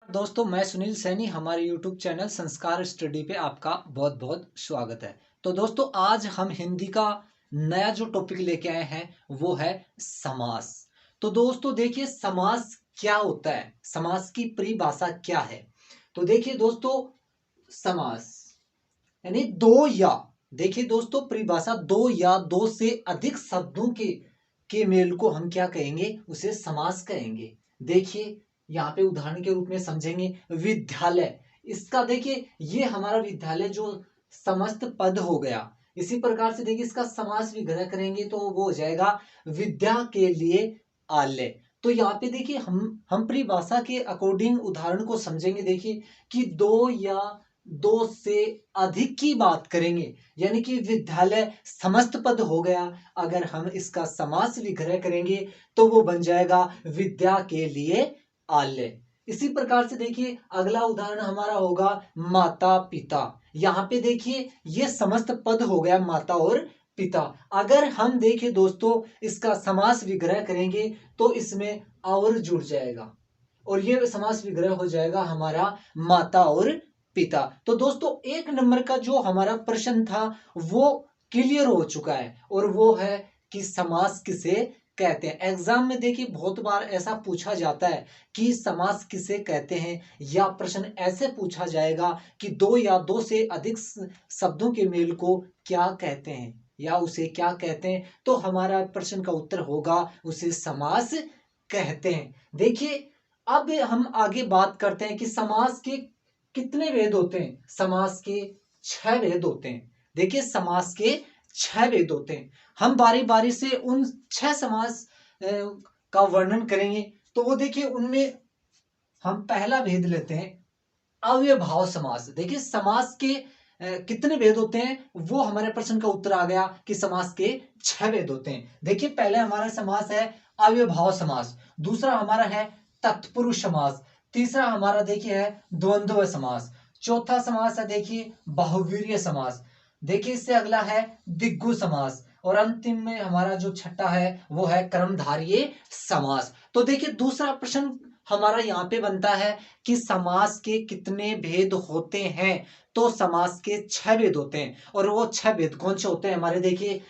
दोस्तों, मैं सुनील सैनी हमारे यूट्यूब चैनल संस्कार स्टडी पे आपका बहुत बहुत स्वागत है। तो दोस्तों, आज हम हिंदी का नया जो टॉपिक लेके आए हैं वो है समास। तो दोस्तों देखिए, समास क्या होता है, समास की परिभाषा क्या है। तो देखिए दोस्तों, समास यानी दो या, देखिए दोस्तों, परिभाषा दो या दो से अधिक शब्दों के मेल को हम क्या कहेंगे, उसे समास कहेंगे। देखिए यहाँ पे उदाहरण के रूप में समझेंगे विद्यालय। इसका देखिए, ये हमारा विद्यालय जो समस्त पद हो गया। इसी प्रकार से देखिए, इसका समास विग्रह करेंगे तो वो हो जाएगा विद्या के लिए आलय। तो यहाँ पे देखिए, हम परिभाषा के अकॉर्डिंग उदाहरण को समझेंगे। देखिए कि दो या दो से अधिक की बात करेंगे, यानी कि विद्यालय समस्त पद हो गया। अगर हम इसका समास विग्रह करेंगे तो वो बन जाएगा विद्या के लिए आलय। इसी प्रकार से देखिए, अगला उदाहरण हमारा होगा माता पिता। यहाँ पे देखिए, ये समस्त पद हो गया माता और पिता। अगर हम देखें दोस्तों, इसका समास विग्रह करेंगे तो इसमें और जुड़ जाएगा और ये समास विग्रह हो जाएगा हमारा माता और पिता। तो दोस्तों, एक नंबर का जो हमारा प्रश्न था वो क्लियर हो चुका है, और वो है कि समास किसे कहते हैं। एग्जाम में देखिए, बहुत बार ऐसा पूछा जाता है कि समास किसे कहते हैं, या प्रश्न ऐसे पूछा जाएगा कि दो या दो से अधिक शब्दों के मेल को क्या कहते हैं, या उसे क्या कहते हैं। तो हमारा प्रश्न का उत्तर होगा उसे समास कहते हैं। देखिए, अब हम आगे बात करते हैं कि समास के कितने भेद होते हैं। समास के 6 भेद होते हैं। देखिए, समास के 6 भेद होते हैं। हम बारी बारी से उन 6 समास का वर्णन करेंगे। तो वो देखिए, उनमें हम पहला भेद लेते हैं अव्यभाव समास। देखिए, समास के कितने भेद होते हैं, वो हमारे प्रश्न का उत्तर आ गया कि समास के 6 भेद होते हैं। देखिए, पहले हमारा समास है अव्यभाव समास, दूसरा हमारा है तत्पुरुष समास, तीसरा हमारा देखिए है द्वंद्व समास, चौथा समास है देखिए बहुवीर्य समास, देखिए इससे अगला है दिग्गु समास, और अंतिम में हमारा जो छठा है वो है कर्मधारय समास। तो देखिए, दूसरा प्रश्न हमारा यहाँ पे बनता है कि समास के कितने भेद होते हैं। तो समास के 6 भेद होते हैं, और वो 6 भेद कौन से होते हैं हमारे। देखिए,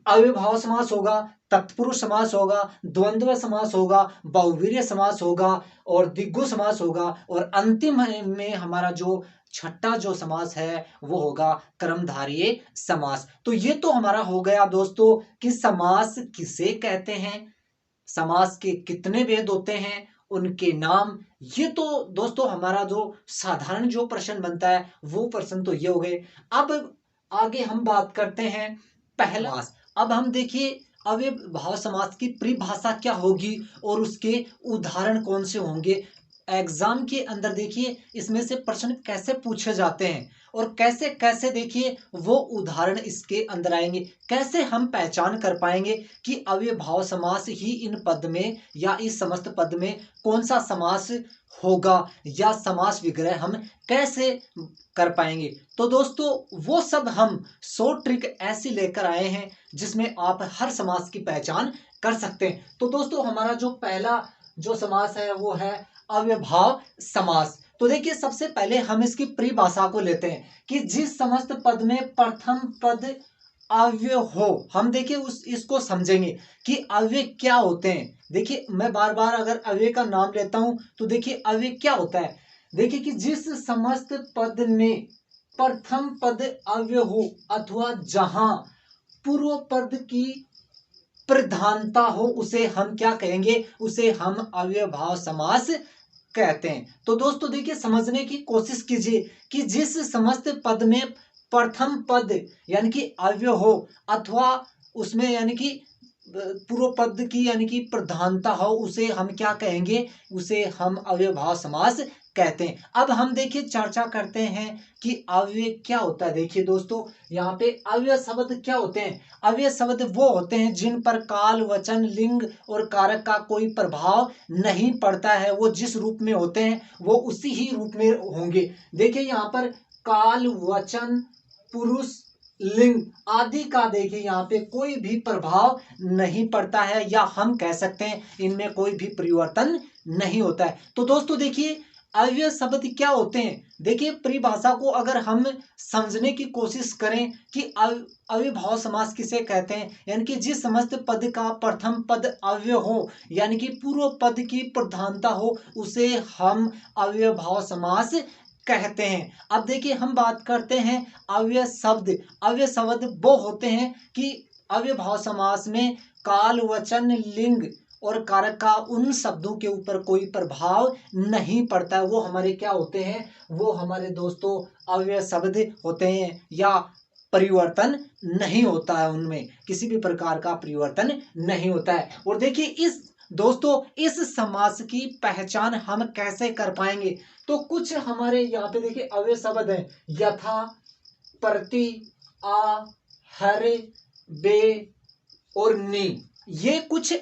अविभाव समास होगा, तत्पुरुष समास होगा, द्वंद्व समास होगा, बहुवीर्य समास होगा, और दिग्गु समास होगा, और अंतिम में हमारा जो छठा जो समास है वो होगा कर्मधारय समास। तो ये तो हमारा हो गया दोस्तों कि समास किसे कहते हैं, समास के कितने भेद होते हैं, उनके नाम। ये तो दोस्तों हमारा जो साधारण जो प्रश्न बनता है वो प्रश्न तो ये हो गए। अब आगे हम बात करते हैं पहला समास। अब हम देखिए, अव्ययभाव समास की परिभाषा क्या होगी और उसके उदाहरण कौन से होंगे। एग्जाम के अंदर देखिए, इसमें से प्रश्न कैसे पूछे जाते हैं, और कैसे कैसे देखिए वो उदाहरण इसके अंदर आएंगे। कैसे हम पहचान कर पाएंगे कि अव्ययभाव समास ही इन पद में या इस समस्त पद में कौन सा समास होगा, या समास विग्रह हम कैसे कर पाएंगे। तो दोस्तों, वो सब हम 100 ट्रिक ऐसी लेकर आए हैं जिसमें आप हर समास की पहचान कर सकते हैं। तो दोस्तों, हमारा जो पहला जो समास है वो है अव्ययभाव समास। तो देखिए, सबसे पहले हम इसकी परिभाषा को लेते हैं कि जिस समस्त पद में प्रथम पद अव्यय हो। हम देखिए उस इसको समझेंगे कि अव्यय क्या होते हैं। देखिए, मैं बार बार अगर अव्यय का नाम लेता हूं तो देखिए अव्यय क्या होता है। देखिए कि जिस समस्त पद में प्रथम पद अव्यय हो, अथवा जहां पूर्व पद की प्रधानता हो, उसे हम क्या कहेंगे, उसे हम अव्ययभाव समास कहते हैं। तो दोस्तों देखिए, समझने की कोशिश कीजिए कि जिस समस्त पद में प्रथम पद यानी कि अव्यय हो, अथवा उसमें यानी कि पूर्व पद की यानी कि प्रधानता हो, उसे हम क्या कहेंगे, उसे हम अव्ययभाव समास कहते हैं। अब हम देखिए चर्चा करते हैं कि अव्यय क्या होता है। देखिए दोस्तों, यहाँ पे अव्यय शब्द क्या होते हैं। अव्यय शब्द वो होते हैं जिन पर काल, वचन, लिंग और कारक का कोई प्रभाव नहीं पड़ता है। वो जिस रूप में होते हैं वो उसी ही रूप में होंगे। देखिए, यहाँ पर काल, वचन, पुरुष, लिंग आदि का देखिए यहाँ पे कोई भी प्रभाव नहीं पड़ता है, या हम कह सकते हैं इनमें कोई भी परिवर्तन नहीं होता है। तो दोस्तों देखिए, अव्यय शब्द क्या होते हैं? देखिए परिभाषा को अगर हम समझने की कोशिश करें कि अव्ययभाव समास किसे कहते हैं, यानी कि जिस समस्त पद का प्रथम पद अव्यय हो, यानी कि पूर्व पद की प्रधानता हो, उसे हम अव्ययभाव समास कहते हैं। अब देखिए हम बात करते हैं अव्यय शब्द। अव्यय शब्द वो होते हैं कि अव्ययभाव समास में काल, वचन, लिंग और कारक का उन शब्दों के ऊपर कोई प्रभाव नहीं पड़ता है। वो हमारे क्या होते हैं? वो हमारे दोस्तों अव्यय शब्द होते हैं, या परिवर्तन नहीं होता है, उनमें किसी भी प्रकार का परिवर्तन नहीं होता है। और देखिए इस दोस्तों इस समास की पहचान हम कैसे कर पाएंगे? तो कुछ हमारे यहाँ पे देखिए अव्यय शब्द है, यथा, प्रति, आ, हर, बे और नी। ये कुछ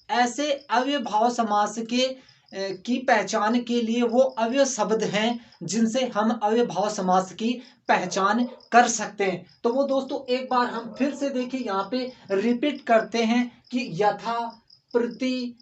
ऐसे अव्ययभाव समास के की पहचान के लिए वो अव्यय शब्द हैं जिनसे हम अव्ययभाव समास की पहचान कर सकते हैं। तो वो दोस्तों एक बार हम फिर से देखिए यहाँ पे रिपीट करते हैं कि यथा, प्रति,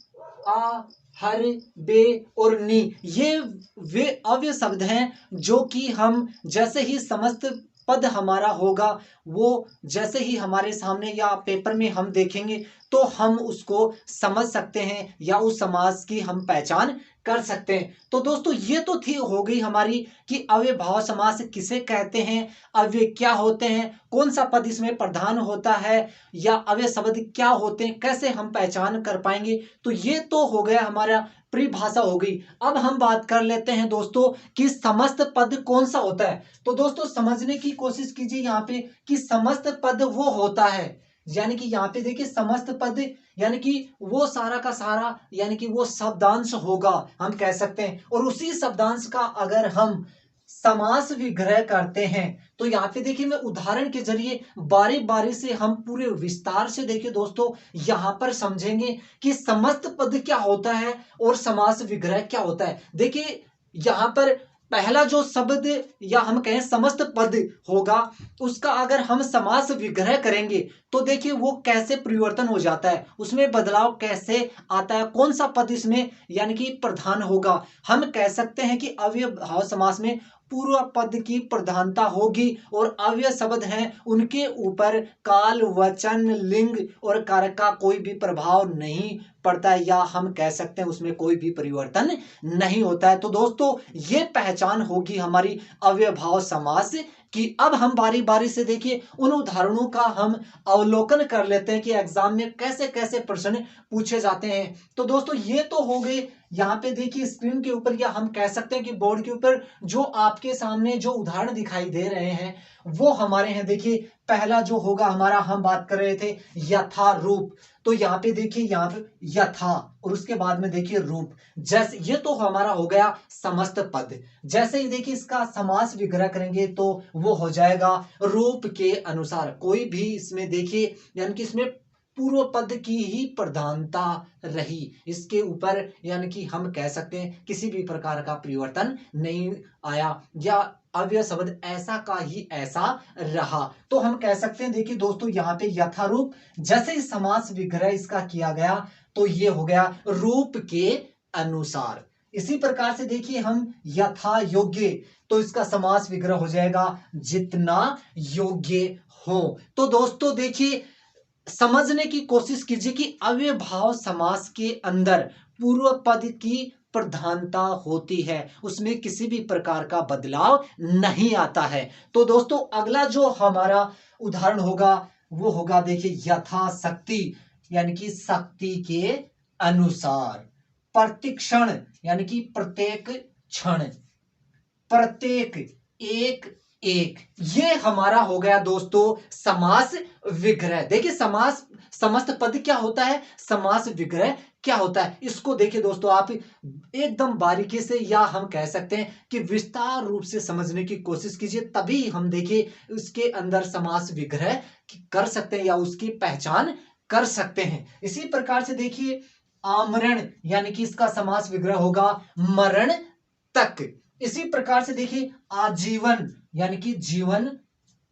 आ, हर, बे और नी, ये वे अव्यय शब्द हैं जो कि हम जैसे ही समस्त पद हमारा होगा, वो जैसे ही हमारे सामने या पेपर में हम देखेंगे तो हम उसको समझ सकते हैं या उस समास की हम पहचान कर सकते हैं। तो दोस्तों ये तो थी हो गई हमारी कि अव्ययभाव समास किसे कहते हैं, अव्यय क्या होते हैं, कौन सा पद इसमें प्रधान होता है, या अव्यय शब्द क्या होते हैं, कैसे हम पहचान कर पाएंगे। तो ये तो हो गया हमारा परिभाषा हो गई। अब हम बात कर लेते हैं दोस्तों कि समस्त पद कौन सा होता है। तो दोस्तों समझने की कोशिश कीजिए यहाँ पे कि समस्त पद वो होता है, यानी कि यहाँ पे देखिए समस्त पद यानी कि वो सारा का सारा, यानी कि वो शब्दांश होगा हम कह सकते हैं। और उसी शब्दांश का अगर हम समास विग्रह करते हैं तो यहाँ पे देखिए मैं उदाहरण के जरिए बारी बारी से हम पूरे विस्तार से देखिए दोस्तों यहाँ पर समझेंगे कि समस्त पद क्या होता है और समास विग्रह क्या होता है। देखिए यहाँ पर पहला जो शब्द या हम कहें समस्त पद होगा, उसका अगर हम समास विग्रह करेंगे तो देखिए वो कैसे परिवर्तन हो जाता है, उसमें बदलाव कैसे आता है, कौन सा पद इसमें यानी कि प्रधान होगा। हम कह सकते हैं कि अव्ययभाव समास में पूर्व पद की प्रधानता होगी और अव्यय शब्द हैं उनके ऊपर काल, वचन, लिंग और कारक का कोई भी प्रभाव नहीं पड़ता है, या हम कह सकते हैं उसमें कोई भी परिवर्तन नहीं होता है। तो दोस्तों ये पहचान होगी हमारी अव्ययभाव समास की। अब हम बारी बारी से देखिए उन उदाहरणों का हम अवलोकन कर लेते हैं कि एग्जाम में कैसे कैसे प्रश्न पूछे जाते हैं। तो दोस्तों ये तो हो गए यहाँ पे देखिए स्क्रीन के ऊपर, या हम कह सकते हैं कि बोर्ड के ऊपर जो आपके सामने जो उदाहरण दिखाई दे रहे हैं वो हमारे हैं। देखिए पहला जो होगा हमारा, हम बात कर रहे थे यथा रूप। तो यहाँ पे देखिए यहाँ पे यथा और उसके बाद में देखिए रूप, जैसे ये तो हमारा हो गया समस्त पद। जैसे ही देखिए इसका समास विग्रह करेंगे तो वो हो जाएगा रूप के अनुसार। कोई भी इसमें देखिए यानी कि इसमें पूर्व पद की ही प्रधानता रही, इसके ऊपर यानी कि हम कह सकते हैं किसी भी प्रकार का परिवर्तन नहीं आया, या अव्यय शब्द ऐसा का ही ऐसा रहा। तो हम कह सकते हैं देखिए दोस्तों यहाँ पे यथारूप, जैसे ही समास विग्रह इसका किया गया तो ये हो गया रूप के अनुसार। इसी प्रकार से देखिए हम यथा योग्य, तो इसका समास विग्रह हो जाएगा जितना योग्य हो। तो दोस्तों देखिए समझने की कोशिश कीजिए कि अव्ययभाव समास के अंदर पूर्व पद की प्रधानता होती है, उसमें किसी भी प्रकार का बदलाव नहीं आता है। तो दोस्तों अगला जो हमारा उदाहरण होगा वो होगा देखिए यथाशक्ति, यानी कि शक्ति के अनुसार। प्रतिक्षण यानी कि प्रत्येक क्षण, प्रत्येक, एक एक, ये हमारा हो गया दोस्तों समास विग्रह। देखिए समास समस्त पद क्या होता है, समास विग्रह क्या होता है, इसको देखिए दोस्तों आप एकदम बारीकी से, या हम कह सकते हैं कि विस्तार रूप से समझने की कोशिश कीजिए, तभी हम देखिए उसके अंदर समास विग्रह कर सकते हैं या उसकी पहचान कर सकते हैं। इसी प्रकार से देखिए आमरण, यानी कि इसका समास विग्रह होगा मरण तक। इसी प्रकार से देखिए आजीवन, यानी कि जीवन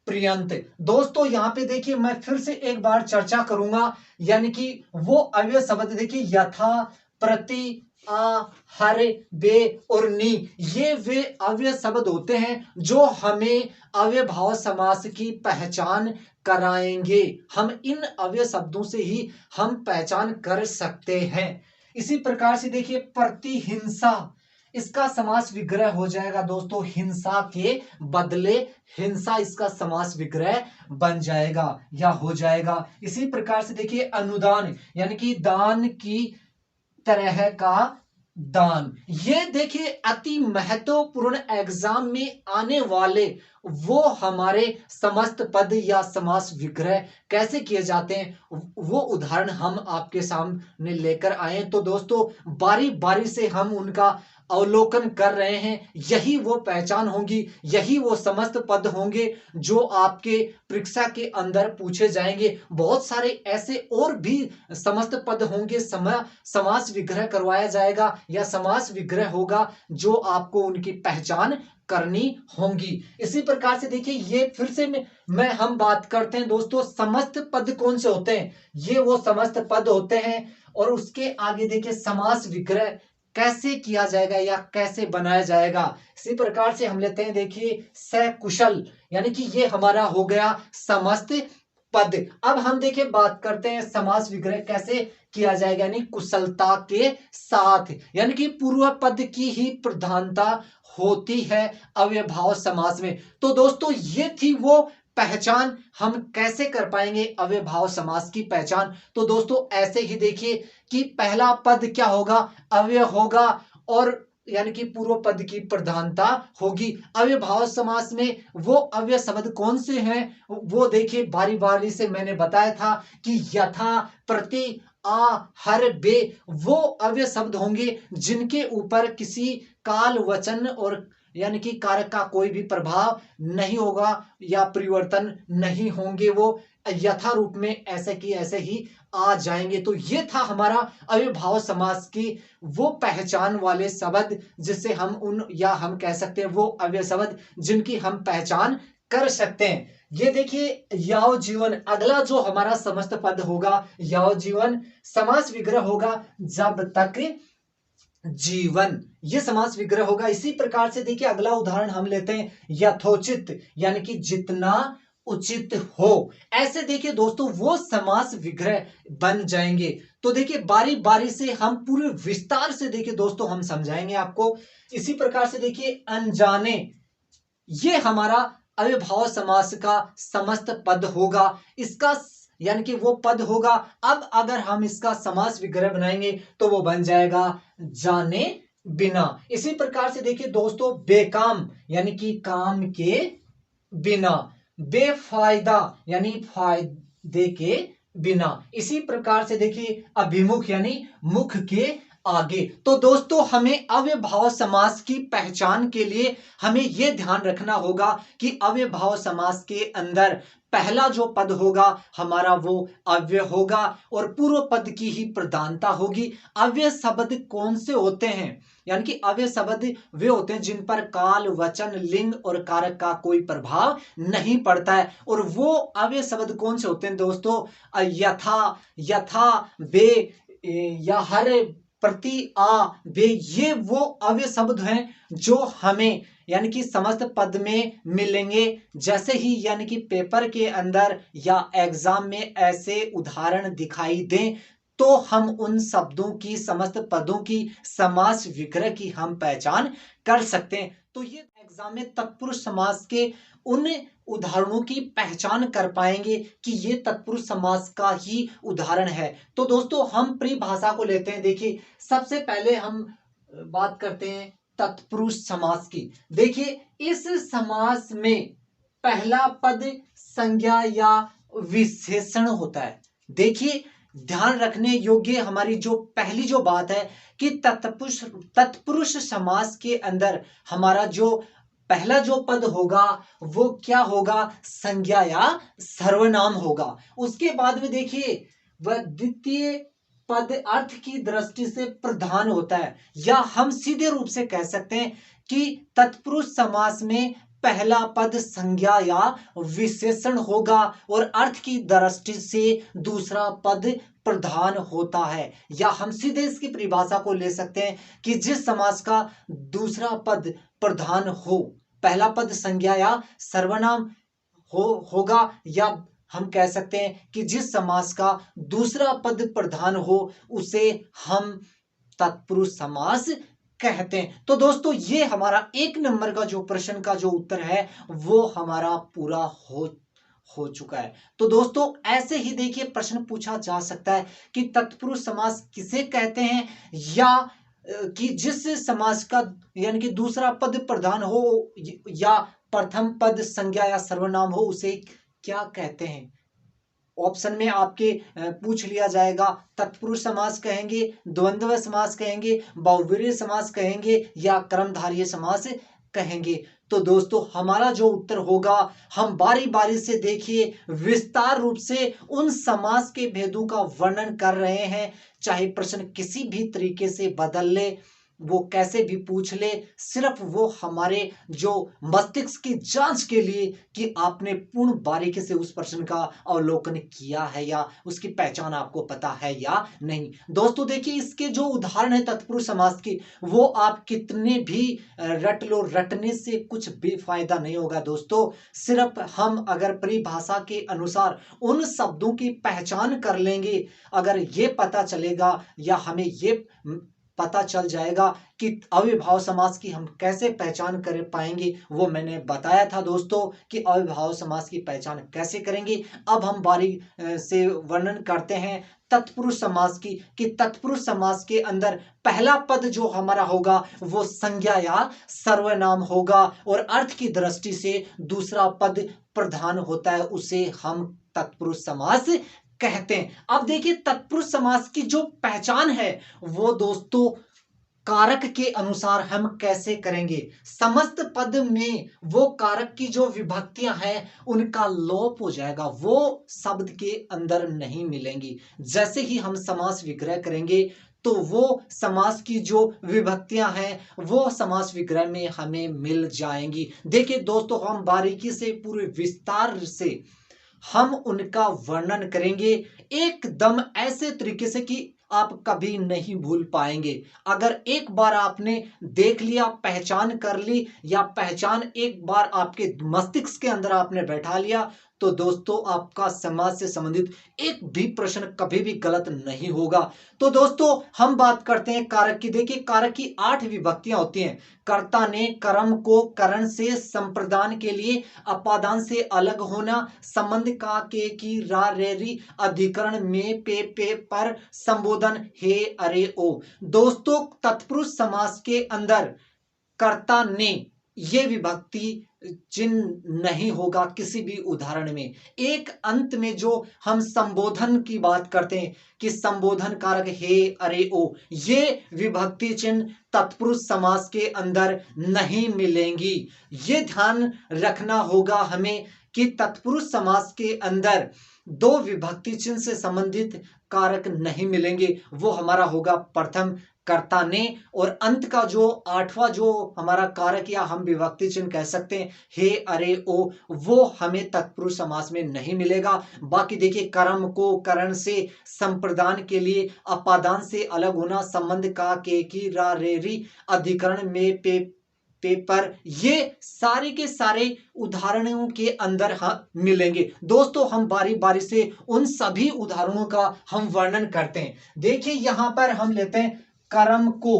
पर्यंत। दोस्तों यहां पे देखिए मैं फिर से एक बार चर्चा करूंगा, यानी कि वो अव्यय शब्द देखिए यथा, प्रति, आ, हर, बे और नी, ये वे अव्यय शब्द होते हैं जो हमें अव्ययभाव समास की पहचान कराएंगे। हम इन अव्यय शब्दों से ही हम पहचान कर सकते हैं। इसी प्रकार से देखिए प्रतिहिंसा, इसका समास विग्रह हो जाएगा दोस्तों हिंसा के बदले हिंसा, इसका समास विग्रह बन जाएगा या हो जाएगा। इसी प्रकार से देखिए अनुदान, यानी कि दान की तरह का दान, ये देखिए अति महत्वपूर्ण एग्जाम में आने वाले वो हमारे समस्त पद या समास विग्रह कैसे किए जाते हैं वो उदाहरण हम आपके सामने लेकर आए। तो दोस्तों बारी बारी से हम उनका अवलोकन कर रहे हैं, यही वो पहचान होगी, यही वो समस्त पद होंगे जो आपके परीक्षा के अंदर पूछे जाएंगे। बहुत सारे ऐसे और भी समस्त पद होंगे, समास विग्रह करवाया जाएगा या समास विग्रह होगा जो आपको उनकी पहचान करनी होंगी। इसी प्रकार से देखिए ये फिर से मैं हम बात करते हैं दोस्तों समस्त पद कौन से होते हैं, ये वो समस्त पद होते हैं। और उसके आगे देखिए समास विग्रह कैसे किया जाएगा या कैसे बनाया जाएगा। इसी प्रकार से हम लेते हैं देखिए सकुशल, यानी कि ये हमारा हो गया समस्त पद। अब हम देखिए बात करते हैं समास विग्रह कैसे किया जाएगा, यानी कुशलता के साथ, यानी कि पूर्व पद की ही प्रधानता होती है अव्ययभाव समास में। तो दोस्तों ये थी वो पहचान, हम कैसे कर पाएंगे अव्ययभाव समास की पहचान। तो दोस्तों ऐसे ही देखिए कि पहला पद क्या होगा, अव्यय होगा और यानी कि पूर्व पद की प्रधानता होगी। अव्ययभाव समास में वो अव्यय शब्द कौन से हैं वो देखिए बारी बारी से मैंने बताया था कि यथा, प्रति, आ, हर, बे वो अव्यय शब्द होंगे जिनके ऊपर किसी काल, वचन और यानी कि कारक का कोई भी प्रभाव नहीं होगा या परिवर्तन नहीं होंगे, वो यथा रूप में ऐसे की ऐसे ही आ जाएंगे। तो ये था हमारा अव्ययभाव समास की वो पहचान वाले शब्द जिससे हम उन या हम कह सकते हैं वो अव्यय शब्द जिनकी हम पहचान कर सकते हैं। ये देखिए याव जीवन, अगला जो हमारा समस्त पद होगा याव जीवन, समास विग्रह होगा जब तक जीवन, ये समास विग्रह होगा। इसी प्रकार से देखिए अगला उदाहरण हम लेते हैं यथोचित, यानी कि जितना उचित हो। ऐसे देखिए दोस्तों वो समास विग्रह बन जाएंगे। तो देखिए बारी बारी से हम पूरे विस्तार से देखिए दोस्तों हम समझाएंगे आपको। इसी प्रकार से देखिए अनजाने, ये हमारा अव्ययभाव समास का समस्त पद होगा, इसका यानी कि वो पद होगा। अब अगर हम इसका समास विग्रह बनाएंगे तो वो बन जाएगा जाने बिना। इसी प्रकार से देखिए दोस्तों बेकाम, यानी कि काम के बिना, बेफायदा यानी फायदे के बिना। इसी प्रकार से देखिए अभिमुख, यानी मुख के आगे। तो दोस्तों हमें अव्ययभाव समास की पहचान के लिए हमें यह ध्यान रखना होगा कि अव्ययभाव समास के अंदर पहला जो पद होगा हमारा वो अव्यय होगा और पूर्व पद की ही प्रधानता होगी। अव्यय शब्द कौन से होते हैं, यानी कि अव्यय शब्द वे होते हैं जिन पर काल, वचन, लिंग और कारक का कोई प्रभाव नहीं पड़ता है। और वो अव्यय शब्द कौन से होते हैं दोस्तों, यथा, यथा, बे या हर, प्रति, आ, बे, ये वो अव्यय शब्द हैं जो हमें यानी कि समस्त पद में मिलेंगे। जैसे ही यानी कि पेपर के अंदर या एग्जाम में ऐसे उदाहरण दिखाई दें तो हम उन शब्दों की, समस्त पदों की समास विग्रह की हम पहचान कर सकते हैं। तो ये एग्जाम में तत्पुरुष समास के उन उदाहरणों की पहचान कर पाएंगे कि ये तत्पुरुष समास का ही उदाहरण है। तो दोस्तों हम परिभाषा को लेते हैं। देखिए सबसे पहले हम बात करते हैं तत्पुरुष समास की। देखिए इस समास में पहला पद संज्ञा या विशेषण होता है। देखिए ध्यान रखने योग्य हमारी जो पहली जो बात है कि तत्पुरुष समास के अंदर हमारा जो पहला जो पद होगा वो क्या होगा, संज्ञा या सर्वनाम होगा। उसके बाद में देखिए वह द्वितीय पद अर्थ की दृष्टि से प्रधान होता है, या हम सीधे रूप से कह सकते हैं कि तत्पुरुष समास में पहला पद संज्ञा या विशेषण होगा और अर्थ की दृष्टि से दूसरा पद प्रधान होता है। या हम सीधे इसकी परिभाषा को ले सकते हैं कि जिस समास का दूसरा पद प्रधान हो, पहला पद संज्ञा या सर्वनाम होगा, या हम कह सकते हैं कि जिस समास का दूसरा पद प्रधान हो उसे हम तत्पुरुष समास कहते हैं। तो दोस्तों ये हमारा 1 नंबर का जो प्रश्न का जो उत्तर है वो हमारा पूरा हो चुका है। तो दोस्तों ऐसे ही देखिए प्रश्न पूछा जा सकता है कि तत्पुरुष समास किसे कहते हैं, या कि जिस समास का यानी कि दूसरा पद प्रधान हो या प्रथम पद संज्ञा या सर्वनाम हो उसे क्या कहते हैं। ऑप्शन में आपके पूछ लिया जाएगा, तत्पुरुष समास कहेंगे, द्वंद्व समास कहेंगे, बहुव्रीहि समास कहेंगे या कर्मधारय समास कहेंगे। तो दोस्तों हमारा जो उत्तर होगा, हम बारी बारी से देखिए विस्तार रूप से उन समास के भेदों का वर्णन कर रहे हैं। चाहे प्रश्न किसी भी तरीके से बदल ले, वो कैसे भी पूछ ले, सिर्फ वो हमारे जो मस्तिष्क की जांच के लिए कि आपने पूर्ण बारीकी से उस प्रश्न का अवलोकन किया है या उसकी पहचान आपको पता है या नहीं। दोस्तों देखिए इसके जो उदाहरण है तत्पुरुष समास की, वो आप कितने भी रट लो, रटने से कुछ भी फायदा नहीं होगा दोस्तों। सिर्फ हम अगर परिभाषा के अनुसार उन शब्दों की पहचान कर लेंगे, अगर ये पता चलेगा या हमें ये पता चल जाएगा कि अविभाव समास की हम कैसे पहचान कर पाएंगे, वो मैंने बताया था दोस्तों कि अविभाव समास की पहचान कैसे करेंगे। अब हम बारी से वर्णन करते हैं तत्पुरुष समास की, कि तत्पुरुष समास के अंदर पहला पद जो हमारा होगा वो संज्ञा या सर्वनाम होगा और अर्थ की दृष्टि से दूसरा पद प्रधान होता है, उसे हम तत्पुरुष समास कहते हैं। अब देखिए तत्पुरुष समास की जो पहचान है वो दोस्तों कारक के अनुसार हम कैसे करेंगे। समस्त पद में वो कारक की जो विभक्तियां हैं उनका लोप हो जाएगा, वो शब्द के अंदर नहीं मिलेंगी। जैसे ही हम समास विग्रह करेंगे तो वो समास की जो विभक्तियां हैं वो समास विग्रह में हमें मिल जाएंगी। देखिए दोस्तों हम बारीकी से पूरे विस्तार से हम उनका वर्णन करेंगे एकदम ऐसे तरीके से कि आप कभी नहीं भूल पाएंगे। अगर एक बार आपने देख लिया, पहचान कर ली, या पहचान एक बार आपके मस्तिष्क के अंदर आपने बैठा लिया, तो दोस्तों आपका समाज से संबंधित एक भी प्रश्न कभी भी गलत नहीं होगा। तो दोस्तों हम बात करते हैं कारक की। देखिए कारक की 8 विभक्तियां होती हैं। कर्ता ने कर्म को करण से संप्रदान के लिए अपादान से अलग होना, संबंध का के की रा रे री अधिकरण में पे पर संबोधन हे अरे ओ। दोस्तों तत्पुरुष समास के अंदर कर्ता ने ये विभक्ति चिन्ह नहीं होगा किसी भी उदाहरण में। एक अंत में जो हम संबोधन की बात करते हैं कि संबोधन कारक हे अरे ओ, ये विभक्ति चिन्ह तत्पुरुष समास के अंदर नहीं मिलेंगी। ये ध्यान रखना होगा हमें कि तत्पुरुष समास के अंदर 2 विभक्ति चिन्ह से संबंधित कारक नहीं मिलेंगे। वो हमारा होगा प्रथम कर्ता ने, और अंत का जो 8वां जो हमारा कारक या हम विभक्ति चिन्ह कह सकते हैं हे अरे ओ, वो हमें तत्पुरुष समास में नहीं मिलेगा। बाकी देखिए कर्म को करण से संप्रदान के लिए अपादान से अलग होना, संबंध का के की रा रे री अधिकरण में पे पर, ये सारे के सारे उदाहरणों के अंदर हम मिलेंगे। दोस्तों हम बारी बारी से उन सभी उदाहरणों का हम वर्णन करते हैं। देखिए यहां पर हम लेते हैं कर्म को।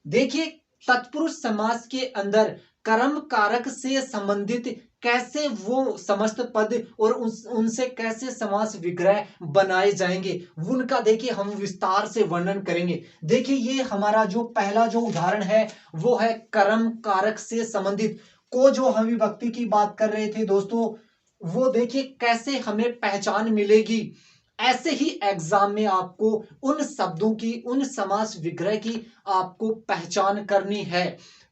देखिए तत्पुरुष समास के अंदर कर्म कारक से संबंधित कैसे वो समस्त पद और उनसे कैसे समास विग्रह बनाए जाएंगे, उनका देखिए हम विस्तार से वर्णन करेंगे। देखिए ये हमारा जो पहला जो उदाहरण है वो है कर्म कारक से संबंधित को, जो हम विभक्ति की बात कर रहे थे दोस्तों, वो देखिए कैसे हमें पहचान मिलेगी। ऐसे ही एग्जाम में आपको उन शब्दों की, उन समास विग्रह की आपको पहचान करनी है।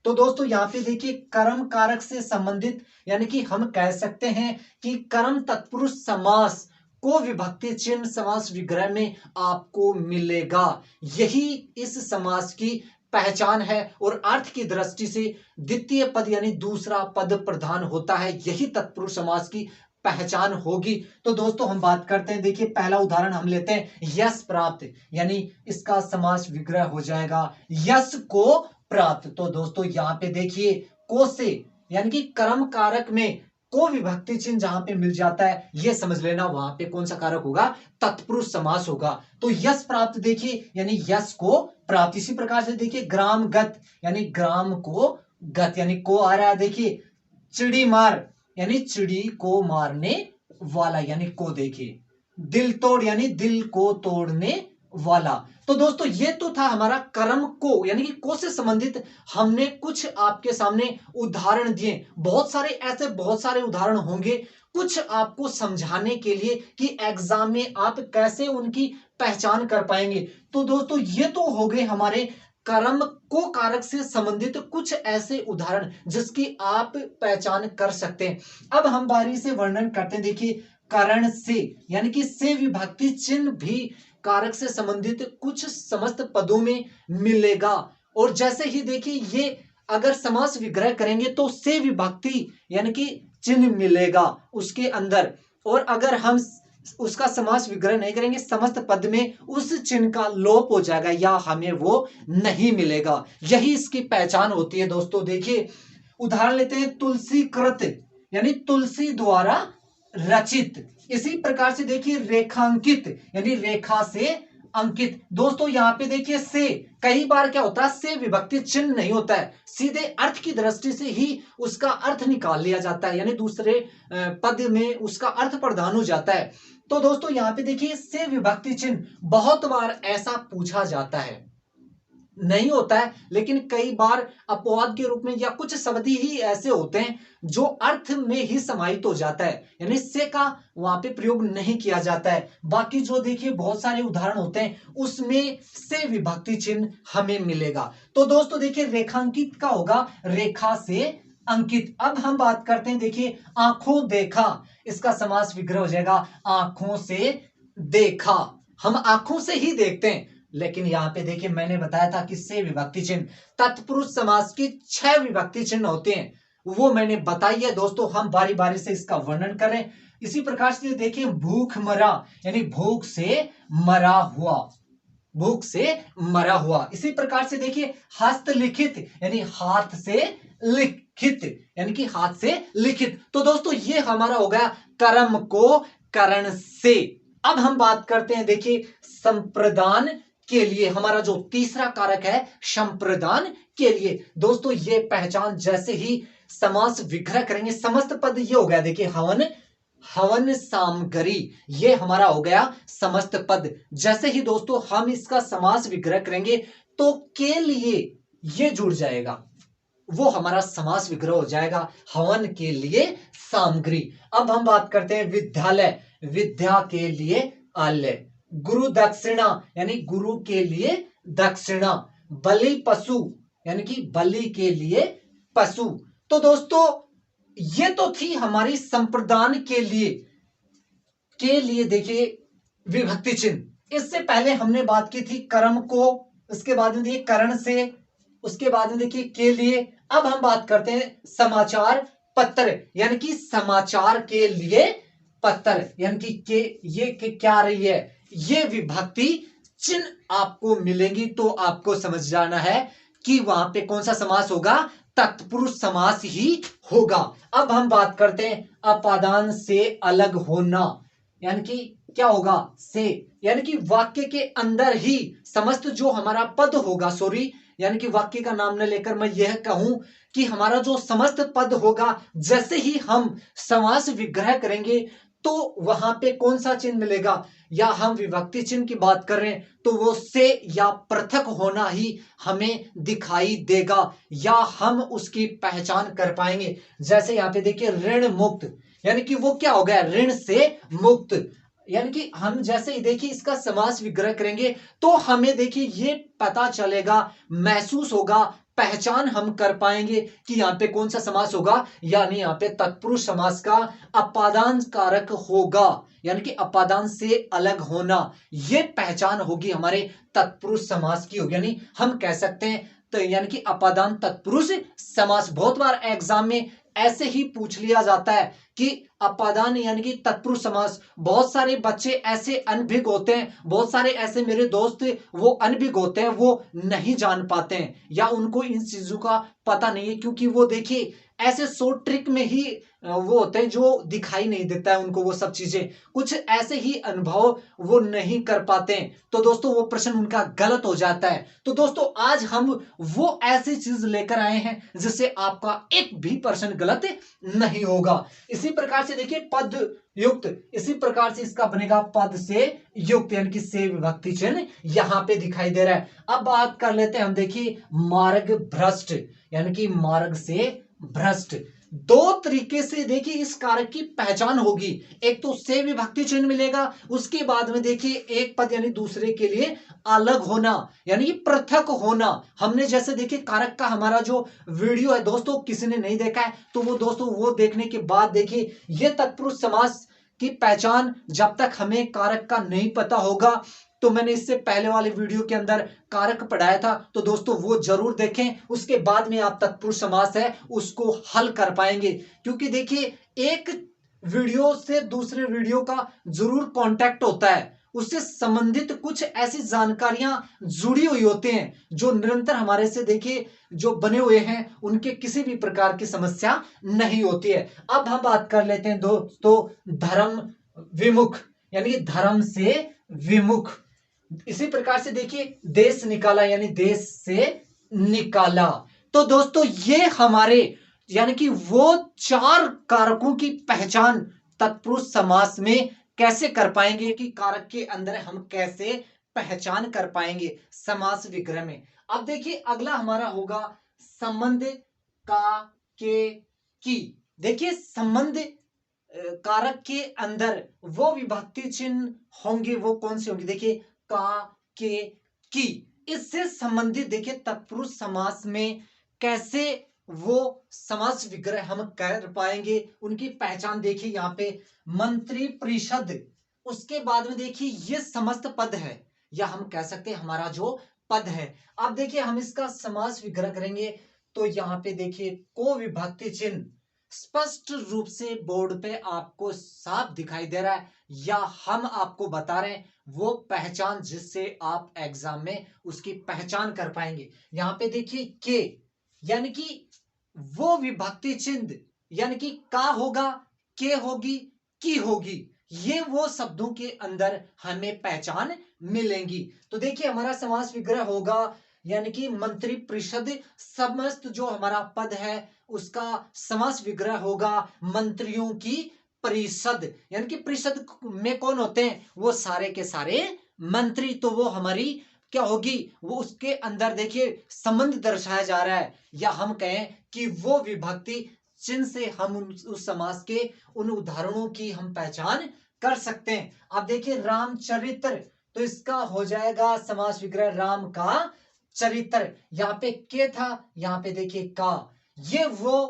तो दोस्तों यहां पे देखिए कर्म कारक से संबंधित, यानी कि हम कह सकते हैं कि कर्म तत्पुरुष समास को विभक्ति चिन्ह समास विग्रह में आपको मिलेगा। यही इस समास की पहचान है और अर्थ की दृष्टि से द्वितीय पद यानी दूसरा पद प्रधान होता है, यही तत्पुरुष समास की पहचान होगी। तो दोस्तों हम बात करते हैं, देखिए पहला उदाहरण हम लेते हैं, यश प्राप्त, यानी इसका समास विग्रह हो जाएगा यश को प्राप्त। तो दोस्तों यहां पे देखिए को से यानी कि कर्म कारक में को विभक्ति चिन्ह जहां पे मिल जाता है, ये समझ लेना वहां पे कौन सा कारक होगा, तत्पुरुष समास होगा। तो यश प्राप्त देखिए यानी यश को प्राप्त। इसी प्रकार से देखिए ग्रामगत यानी ग्राम को गत यानी को आ रहा है, देखिए चिड़ी मार यानी चिड़ी को मारने वाला यानी को, देखिए दिल तोड़ यानी दिल को तोड़ने वाला। तो दोस्तों ये तो था हमारा कर्म को यानी कि को से संबंधित हमने कुछ आपके सामने उदाहरण दिए। बहुत सारे ऐसे बहुत सारे उदाहरण होंगे कुछ आपको समझाने के लिए कि एग्जाम में आप कैसे उनकी पहचान कर पाएंगे। तो दोस्तों ये तो हो गए हमारे कर्म को कारक से संबंधित कुछ ऐसे उदाहरण जिसकी आप पहचान कर सकते हैं। अब हम बारी से वर्णन करते हैं, देखिए करण से यानी कि से विभक्ति चिन्ह भी कारक से संबंधित कुछ समस्त पदों में मिलेगा। और जैसे ही देखिए ये अगर समास विग्रह करेंगे तो से विभक्ति यानी कि चिन्ह मिलेगा उसके अंदर, और अगर हम उसका समास विग्रह नहीं करेंगे समस्त पद में उस चिन्ह का लोप हो जाएगा या हमें वो नहीं मिलेगा। यही इसकी पहचान होती है। दोस्तों देखिए उदाहरण लेते हैं, तुलसी कृत यानी तुलसी द्वारा रचित। इसी प्रकार से देखिए रेखांकित यानी रेखा से अंकित। दोस्तों यहां पे देखिए से कई बार क्या होता है, से विभक्ति चिन्ह नहीं होता है, सीधे अर्थ की दृष्टि से ही उसका अर्थ निकाल लिया जाता है, यानी दूसरे पद में उसका अर्थ प्रदान हो जाता है। तो दोस्तों यहां पे देखिए से विभक्ति चिन्ह बहुत बार ऐसा पूछा जाता है, नहीं होता है लेकिन कई बार अपवाद के रूप में, या कुछ शब्द ही ऐसे होते हैं जो अर्थ में ही समाहित हो जाता है, यानी से का वहां पे प्रयोग नहीं किया जाता है। बाकी जो देखिए बहुत सारे उदाहरण होते हैं उसमें से विभक्ति चिन्ह हमें मिलेगा। तो दोस्तों देखिए रेखांकित का होगा रेखा से अंकित। अब हम बात करते हैं, देखिए आंखों देखा, इसका समास विग्रह हो जाएगा आंखों से देखा। हम आंखों से ही देखते हैं, लेकिन यहां पे देखिए मैंने बताया था कि से विभक्ति चिन्ह तत्पुरुष समास की 6 विभक्ति चिन्ह होते हैं, वो मैंने बताई है। दोस्तों हम बारी बारी से इसका वर्णन करें। इसी प्रकार से देखिए भूख मरा यानी भूख से मरा हुआ, भूख से मरा हुआ। इसी प्रकार से देखिए हस्तलिखित यानी हाथ से लिखित यानी कि हाथ से लिखित। तो दोस्तों ये हमारा हो गया कर्म को करण से। अब हम बात करते हैं, देखिए संप्रदान के लिए हमारा जो तीसरा कारक है संप्रदान के लिए। दोस्तों ये पहचान जैसे ही समास विग्रह करेंगे समस्त पद ये हो गया, देखिए हवन हवन सामग्री, ये हमारा हो गया समस्त पद। जैसे ही दोस्तों हम इसका समास विग्रह करेंगे तो के लिए ये जुड़ जाएगा, वो हमारा समास विग्रह हो जाएगा हवन के लिए सामग्री। अब हम बात करते हैं विद्यालय, विद्या के लिए आलय, गुरु दक्षिणा यानी गुरु के लिए दक्षिणा, बलि पशु यानी कि बलि के लिए पशु। तो दोस्तों ये तो थी हमारी संप्रदान के लिए देखिए विभक्ति चिन्ह। इससे पहले हमने बात की थी कर्म को, उसके बाद में देखिए करण से, उसके बाद में देखिए के लिए। अब हम बात करते हैं समाचार पत्र यानी कि समाचार के लिए पत्र, यानी कि के ये के क्या आ रही है, ये विभक्ति चिन्ह आपको मिलेंगी तो आपको समझ जाना है कि वहां पे कौन सा समास होगा, तत्पुरुष समास ही होगा। अब हम बात करते हैं अपादान से अलग होना, यानी कि क्या होगा से, यानी कि वाक्य के अंदर ही समस्त जो हमारा पद होगा, सॉरी यानी कि वाक्य का नाम न लेकर मैं यह कहूं कि हमारा जो समस्त पद होगा जैसे ही हम समास विग्रह करेंगे तो वहां पे कौन सा चिन्ह मिलेगा, या हम विभक्ति चिन्ह की बात कर रहे हैं तो वो से या पृथक होना ही हमें दिखाई देगा, या हम उसकी पहचान कर पाएंगे। जैसे यहां पे देखिए ऋण मुक्त, यानी कि वो क्या हो गया ऋण से मुक्त, यानी कि हम जैसे ही देखिए इसका समास विग्रह करेंगे तो हमें देखिए ये पता चलेगा, महसूस होगा, पहचान हम कर पाएंगे कि यहाँ पे कौन सा समास होगा, यानी यहाँ पे तत्पुरुष समास का अपादान कारक होगा, यानी कि अपादान से अलग होना, ये पहचान होगी हमारे तत्पुरुष समास की होगी। यानी हम कह सकते हैं यानी कि अपादान तत्पुरुष समास। बहुत बार एग्जाम में ऐसे ही पूछ लिया जाता है कि अपादान यानी कि तत्पुरुष समास। बहुत सारे बच्चे ऐसे अनभिज्ञ होते हैं, बहुत सारे ऐसे मेरे दोस्त वो अनभिज्ञ होते हैं, वो नहीं जान पाते हैं या उनको इन चीजों का पता नहीं है, क्योंकि वो देखिए ऐसे शॉर्ट ट्रिक में ही वो होते हैं जो दिखाई नहीं देता है उनको वो सब चीजें, कुछ ऐसे ही अनुभव वो नहीं कर पाते हैं, तो दोस्तों वो प्रश्न उनका गलत हो जाता है। तो दोस्तों आज हम वो ऐसी चीज लेकर आए हैं जिससे आपका एक भी प्रश्न गलत नहीं होगा। इसी प्रकार से देखिए पद युक्त, इसी प्रकार से इसका बनेगा पद से युक्त, यानी कि से विभक्ति चिन्ह यहां पे दिखाई दे रहा है। अब बात कर लेते हैं हम, देखिए मार्ग भ्रष्ट, यानी कि मार्ग से भ्रष्ट। दो तरीके से देखिए इस कारक की पहचान होगी, एक तो से विभक्ति चिन्ह मिलेगा, उसके बाद में देखिए एक पद यानी दूसरे के लिए अलग होना, यानी कि पृथक होना। हमने जैसे देखिए कारक का हमारा जो वीडियो है दोस्तों, किसी ने नहीं देखा है तो वो दोस्तों वो देखने के बाद देखिए ये तत्पुरुष समास की पहचान जब तक हमें कारक का नहीं पता होगा, तो मैंने इससे पहले वाले वीडियो के अंदर कारक पढ़ाया था, तो दोस्तों वो जरूर देखें, उसके बाद में आप तत्पुरुष समास है उसको हल कर पाएंगे। क्योंकि देखिए एक वीडियो से दूसरे वीडियो का जरूर कांटेक्ट होता है, उससे संबंधित कुछ ऐसी जानकारियां जुड़ी हुई होती हैं जो निरंतर हमारे से देखिए जो बने हुए हैं, उनके किसी भी प्रकार की समस्या नहीं होती है। अब हम बात कर लेते हैं दोस्तों धर्म विमुख, यानी कि धर्म से विमुख। इसी प्रकार से देखिए देश निकाला, यानी देश से निकाला। तो दोस्तों ये हमारे यानी कि वो चार कारकों की पहचान तत्पुरुष समास में कैसे कर पाएंगे, कि कारक के अंदर हम कैसे पहचान कर पाएंगे समास विग्रह में। अब देखिए अगला हमारा होगा संबंध का के की। देखिए संबंध कारक के अंदर वो विभक्ति चिन्ह होंगे, वो कौन से होंगे, देखिए का के की। इससे संबंधित देखिए तत्पुरुष समास में कैसे वो समास विग्रह हम कर पाएंगे, उनकी पहचान देखिए यहां पे मंत्री परिषद, उसके बाद में देखिए ये समस्त पद है, या हम कह सकते हैं हमारा जो पद है। अब देखिए हम इसका समास विग्रह करेंगे तो यहां पे देखिए को विभक्ति चिन्ह स्पष्ट रूप से बोर्ड पे आपको साफ दिखाई दे रहा है, या हम आपको बता रहे हैं वो पहचान जिससे आप एग्जाम में उसकी पहचान कर पाएंगे। यहां पे देखिए के यानी कि वो विभक्ति चिन्ह, यानी कि का होगा, के होगी, की होगी, ये वो शब्दों के अंदर हमें पहचान मिलेंगी। तो देखिए हमारा समास विग्रह होगा, यानी कि मंत्री परिषद समस्त जो हमारा पद है उसका समास विग्रह होगा मंत्रियों की परिषद, यानी कि परिषद में कौन होते हैं, वो सारे के सारे मंत्री। तो वो हमारी क्या होगी, वो उसके अंदर देखिए संबंध दर्शाया जा रहा है, या हम कहें कि वो विभक्ति चिन्ह से हम उस समास के उन उदाहरणों की हम पहचान कर सकते हैं। अब देखिए रामचरित्र, तो इसका हो जाएगा समास विग्रह राम का चरित्र। यहाँ पे के था, यहाँ पे देखिए का, ये वो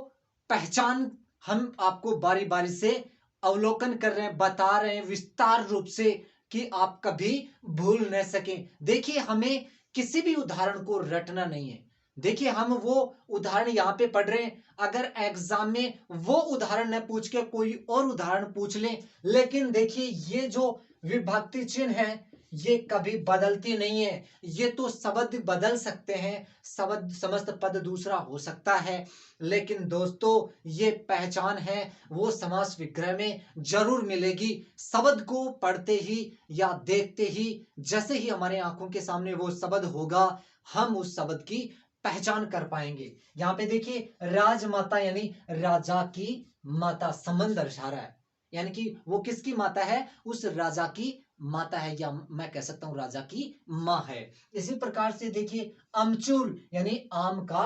पहचान हम आपको बारी बारी से अवलोकन कर रहे हैं, बता रहे हैं विस्तार रूप से कि आप कभी भूल न सकें। देखिए हमें किसी भी उदाहरण को रटना नहीं है, देखिए हम वो उदाहरण यहाँ पे पढ़ रहे हैं, अगर एग्जाम में वो उदाहरण न पूछ के कोई और उदाहरण पूछ ले, लेकिन देखिए ये जो विभक्ति चिन्ह है ये कभी बदलती नहीं है, ये तो शब्द बदल सकते हैं, शब्द समस्त पद दूसरा हो सकता है, लेकिन दोस्तों ये पहचान है वो समास विग्रह में जरूर मिलेगी। शब्द को पढ़ते ही या देखते ही जैसे ही हमारे आंखों के सामने वो शब्द होगा, हम उस शब्द की पहचान कर पाएंगे। यहाँ पे देखिए राजमाता यानी राजा की माता संबंध दर्शा रहा है, यानी कि वो किसकी माता है, उस राजा की माता है, या मैं कह सकता हूं राजा की मां है। इसी प्रकार से देखिए अमचूर यानी आम का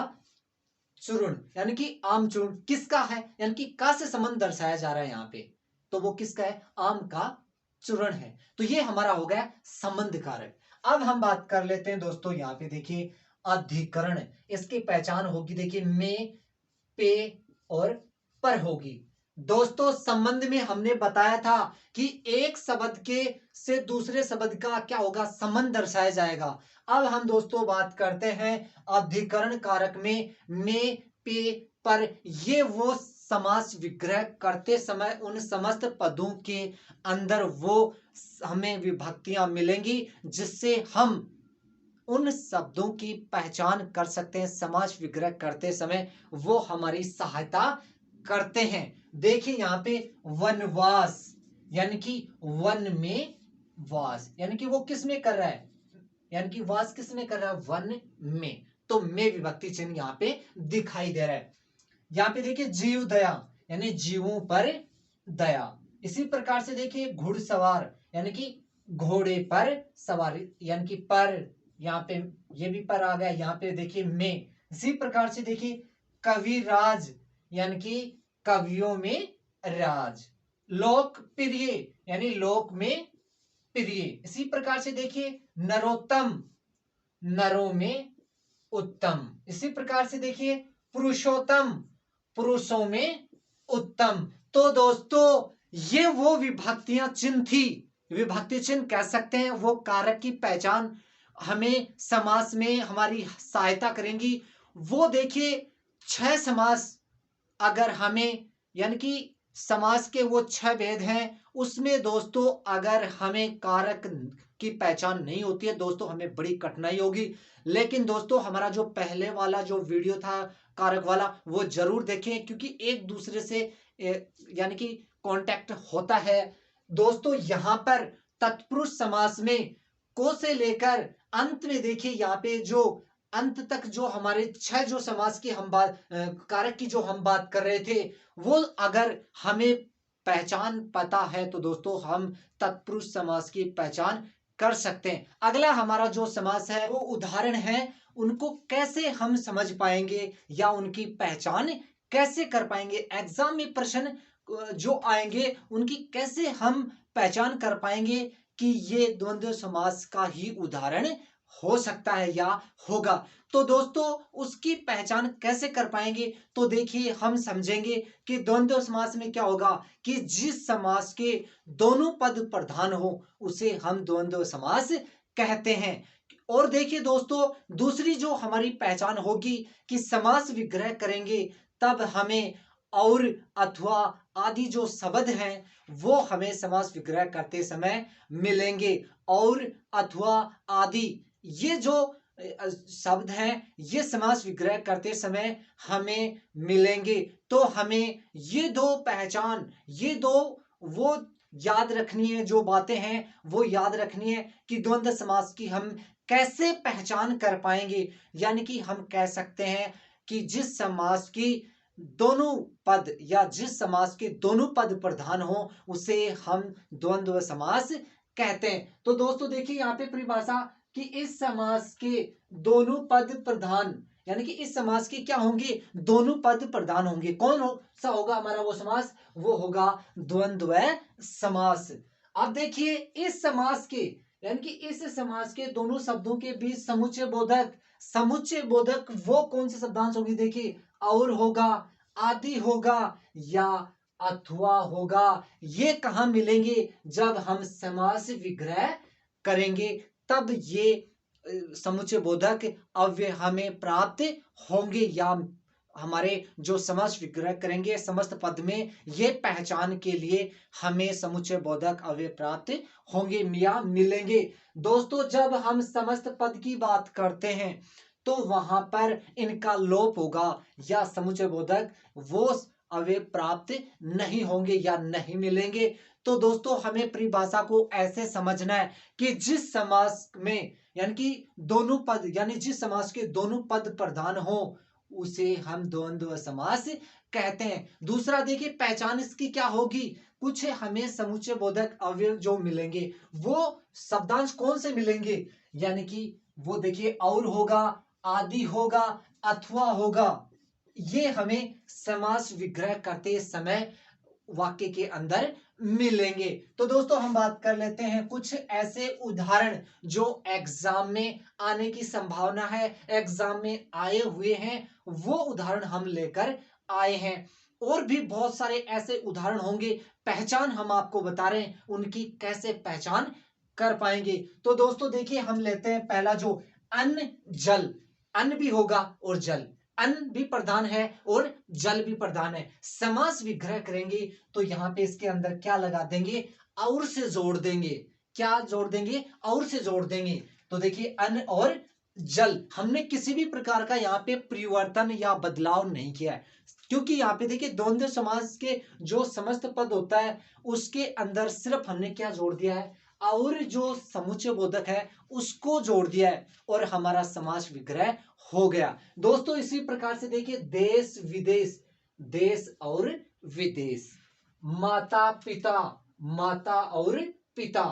चूर्ण, यानी कि आम चूर्ण किसका है, यानी कि का से संबंध दर्शाया जा रहा है यहाँ पे, तो वो किसका है, आम का चूर्ण है। तो ये हमारा हो गया संबंध कारक। अब हम बात कर लेते हैं दोस्तों, यहाँ पे देखिए अधिकरण, इसकी पहचान होगी देखिए में, पे और पर होगी। दोस्तों संबंध में हमने बताया था कि एक शब्द के से दूसरे शब्द का क्या होगा, संबंध दर्शाया जाएगा। अब हम दोस्तों बात करते हैं अधिकरण कारक में पे पर। ये वो समास विग्रह करते समय उन समस्त पदों के अंदर वो हमें विभक्तियां मिलेंगी जिससे हम उन शब्दों की पहचान कर सकते हैं। समास विग्रह करते समय वो हमारी सहायता करते हैं। देखिए यहाँ पे वनवास यानी कि वन में वास, यानी कि वो किस में कर रहा है, यानी कि वास किस में कर रहा है, वन में। तो में विभक्ति चिन्ह यहाँ पे दिखाई दे रहा है। यहाँ पे देखिए जीव दया यानी जीवों पर दया। इसी प्रकार से देखिए घुड़सवार यानी कि घोड़े पर सवारी, यानी कि पर, यहाँ पे ये भी पर आ गया, यहाँ पे देखिए में। इसी प्रकार से देखिए कविराज यानी कि कवियों में राज। लोकप्रिय यानी लोक में प्रिय। इसी प्रकार से देखिए नरोत्तम, नरों में उत्तम। इसी प्रकार से देखिए पुरुषोत्तम, पुरुषों में उत्तम। तो दोस्तों ये वो विभक्तियां चिन्ह थी, विभक्ति चिन्ह कह सकते हैं, वो कारक की पहचान हमें समास में हमारी सहायता करेंगी। वो देखिए 6 समास अगर हमें, यानी कि समास के वो 6 भेद हैं, उसमें दोस्तों अगर हमें कारक की पहचान नहीं होती है दोस्तों, हमें बड़ी कठिनाई होगी। लेकिन दोस्तों हमारा जो पहले वाला जो वीडियो था कारक वाला, वो जरूर देखें क्योंकि एक दूसरे से यानी कि कांटेक्ट होता है। दोस्तों यहाँ पर तत्पुरुष समास में को से लेकर अंत में देखिए, यहाँ पे जो अंत तक जो हमारे 6 जो समास की हम बात कारक की जो हम बात कर रहे थे, वो अगर हमें पहचान पता है तो दोस्तों हम तत्पुरुष समास की पहचान कर सकते हैं। अगला हमारा जो समास है वो उदाहरण है, उनको कैसे हम समझ पाएंगे या उनकी पहचान कैसे कर पाएंगे। एग्जाम में प्रश्न जो आएंगे उनकी कैसे हम पहचान कर पाएंगे कि ये द्वंद्व समास का ही उदाहरण हो सकता है या होगा। तो दोस्तों उसकी पहचान कैसे कर पाएंगे, तो देखिए हम समझेंगे कि द्वंद्व समास में क्या होगा कि जिस समास के दोनों पद प्रधान हो उसे हम द्वंद्व समास कहते हैं। और देखिए दोस्तों दूसरी जो हमारी पहचान होगी कि समास विग्रह करेंगे तब हमें और, अथवा आदि जो शब्द हैं वो हमें समास विग्रह करते समय मिलेंगे। और, अथवा, आदि ये जो शब्द हैं ये समास विग्रह करते समय हमें मिलेंगे। तो हमें ये दो पहचान, ये दो वो याद रखनी है, जो बातें हैं वो याद रखनी है कि द्वंद्व समास की हम कैसे पहचान कर पाएंगे। यानी कि हम कह सकते हैं कि जिस समास की दोनों पद या जिस समास के दोनों पद प्रधान हो उसे हम द्वंद्व समास कहते हैं। तो दोस्तों देखिए यहाँ पे परिभाषा कि इस समास के दोनों पद प्रधान, यानी कि इस समास के क्या होंगे, दोनों पद प्रधान होंगे। कौन हो सा होगा हमारा वो समास, वो होगा द्वंद्व समास। अब देखिए इस समास के, यानी कि इस समास के दोनों शब्दों के बीच समुच्चय बोधक, समुच्चय बोधक वो कौन से शब्दांश होंगे, देखिए और होगा, आदि होगा या अथवा होगा। ये कहां मिलेंगे, जब हम समास विग्रह करेंगे तब ये समुच्चय बोधक अव्यय हमें प्राप्त होंगे, या हमारे जो समास विग्रह करेंगे समस्त पद में ये पहचान के लिए हमें समुच्चय बोधक अव्यय प्राप्त होंगे या मिलेंगे। दोस्तों जब हम समस्त पद की बात करते हैं तो वहां पर इनका लोप होगा या समुच्चय बोधक वो अव्यय प्राप्त नहीं होंगे या नहीं मिलेंगे। तो दोस्तों हमें परिभाषा को ऐसे समझना है कि जिस समास में, यानी कि दोनों पद, यानी जिस समास के दोनों पद प्रधान हो उसे हम द्वंद्व समास कहते हैं। दूसरा देखिए पहचान इसकी क्या होगी, कुछ हमें समुच्चय बोधक अवयव जो मिलेंगे वो शब्दांश कौन से मिलेंगे, यानी कि वो देखिए और होगा, आदि होगा, अथवा होगा। ये हमें समास विग्रह करते समय वाक्य के अंदर मिलेंगे। तो दोस्तों हम बात कर लेते हैं कुछ ऐसे उदाहरण जो एग्जाम में आने की संभावना है, एग्जाम में आए हुए हैं, वो उदाहरण हम लेकर आए हैं। और भी बहुत सारे ऐसे उदाहरण होंगे, पहचान हम आपको बता रहे हैं उनकी कैसे पहचान कर पाएंगे। तो दोस्तों देखिए, हम लेते हैं पहला जो अन्न जल। अन्न भी होगा और जल, अन्न भी प्रधान है और जल भी प्रधान है। समास विग्रह करेंगे तो यहां पे इसके अंदर क्या लगा देंगे, और से जोड़ देंगे। क्या जोड़ देंगे, और से जोड़ देंगे। तो देखिए अन्न और जल, हमने किसी भी प्रकार का यहाँ पे परिवर्तन या बदलाव नहीं किया है, क्योंकि यहाँ पे देखिए द्वंद्व समास के जो समस्त पद होता है उसके अंदर सिर्फ हमने क्या जोड़ दिया है, और जो समुच्चय बोधक है उसको जोड़ दिया है और हमारा समास विग्रह हो गया। दोस्तों इसी प्रकार से देखिए देश विदेश, देश और विदेश, माता पिता, माता और पिता,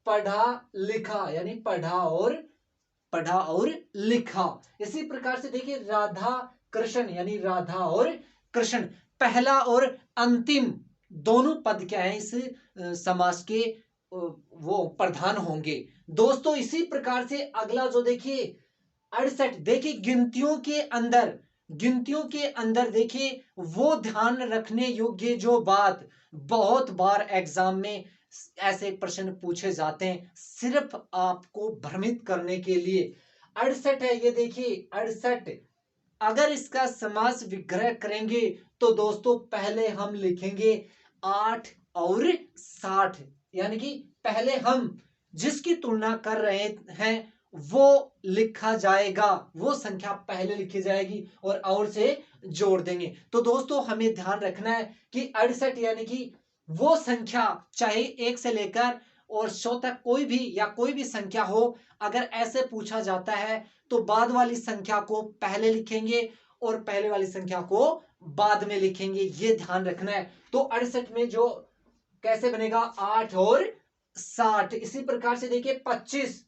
पढ़ा लिखा यानी पढ़ा और लिखा। इसी प्रकार से देखिए राधा कृष्ण यानी राधा और कृष्ण, पहला और अंतिम दोनों पद क्या है इस समास के वो प्रधान होंगे। दोस्तों इसी प्रकार से अगला जो देखिए 68, देखिए गिनतियों के अंदर देखिए वो ध्यान रखने योग्य जो बात बहुत बार एग्जाम में ऐसे प्रश्न पूछे जाते हैं सिर्फ आपको भ्रमित करने के लिए। 68 है ये देखिए 68, अगर इसका समास विग्रह करेंगे तो दोस्तों पहले हम लिखेंगे 8 और 60, यानी कि पहले हम जिसकी तुलना कर रहे हैं वो लिखा जाएगा, वो संख्या पहले लिखी जाएगी और से जोड़ देंगे। तो दोस्तों हमें ध्यान रखना है कि 68 यानी कि वो संख्या चाहे 1 से लेकर और 100 तक कोई भी संख्या हो, अगर ऐसे पूछा जाता है तो बाद वाली संख्या को पहले लिखेंगे और पहले वाली संख्या को बाद में लिखेंगे, ये ध्यान रखना है। तो 68 में जो कैसे बनेगा 8 और 60, इसी प्रकार से देखिए 25,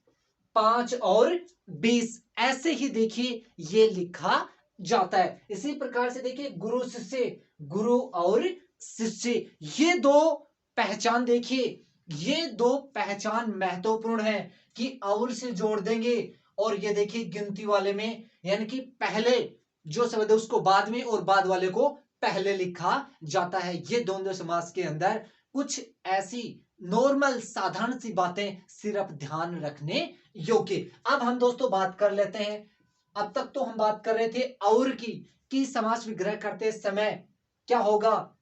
5 और 20, ऐसे ही देखिए ये लिखा जाता है। इसी प्रकार से देखिए गुरु शिष्य, गुरु और शिष्य, ये दो पहचान देखिए, ये दो पहचान महत्वपूर्ण है कि और से जोड़ देंगे और ये देखिए गिनती वाले में यानी कि पहले जो शब्द है उसको बाद में और बाद वाले को पहले लिखा जाता है। ये द्वंद्व समास के अंदर कुछ ऐसी नॉर्मल साधारण सी बातें सिर्फ ध्यान रखने योग्य। अब हम दोस्तों बात कर लेते हैं, अब तक तो हम बात कर रहे थे और की समास विग्रह करते समय क्या होगा,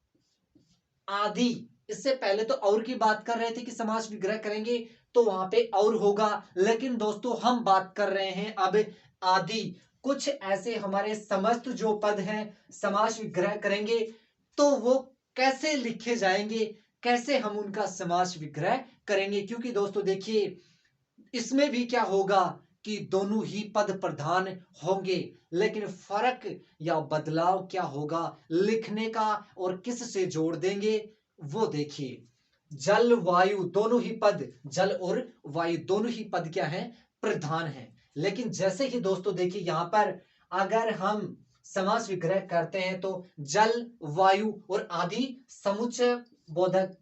आदि। इससे पहले तो और की बात कर रहे थे कि समास विग्रह करेंगे तो वहां पे और होगा, लेकिन दोस्तों हम बात कर रहे हैं अब आदि। कुछ ऐसे हमारे समस्त जो पद हैं समास विग्रह करेंगे तो वो कैसे लिखे जाएंगे, कैसे हम उनका समास विग्रह करेंगे, क्योंकि दोस्तों देखिए इसमें भी क्या होगा कि दोनों ही पद प्रधान होंगे, लेकिन फर्क या बदलाव क्या होगा लिखने का और किस से जोड़ देंगे वो देखिए। जल वायु दोनों ही पद, जल और वायु दोनों ही पद क्या है, प्रधान है। लेकिन जैसे ही दोस्तों देखिए यहां पर अगर हम समास विग्रह करते हैं तो जल वायु और आदि समुच्चय बोधक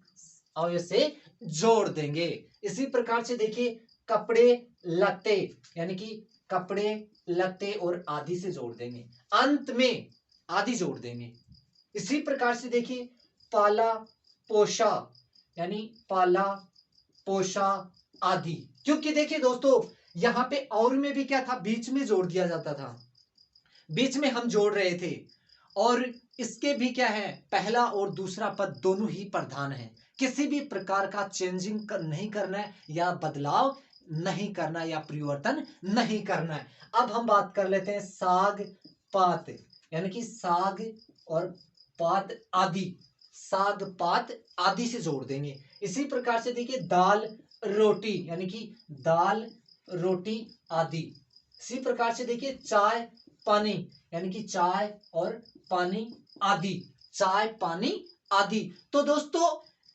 अवयव से जोड़ देंगे। इसी प्रकार से देखिए कपड़े लत्ते यानी कि कपड़े लत्ते और आदि से जोड़ देंगे, अंत में आदि जोड़ देंगे। इसी प्रकार से देखिए पाला पोषा यानी पाला पोषा आदि, क्योंकि देखिए दोस्तों यहां पे और में भी क्या था, बीच में जोड़ दिया जाता था, बीच में हम जोड़ रहे थे। और इसके भी क्या है, पहला और दूसरा पद दोनों ही प्रधान है, किसी भी प्रकार का चेंजिंग नहीं करना है या बदलाव नहीं करना या परिवर्तन नहीं करना है। अब हम बात कर लेते हैं साग पात, यानी कि साग और पात आदि, साग पात आदि से जोड़ देंगे। इसी प्रकार से देखिए दाल रोटी यानी कि दाल रोटी आदि। इसी प्रकार से देखिए चाय पानी यानी कि चाय और पानी आदि, चाय पानी आदि। तो दोस्तों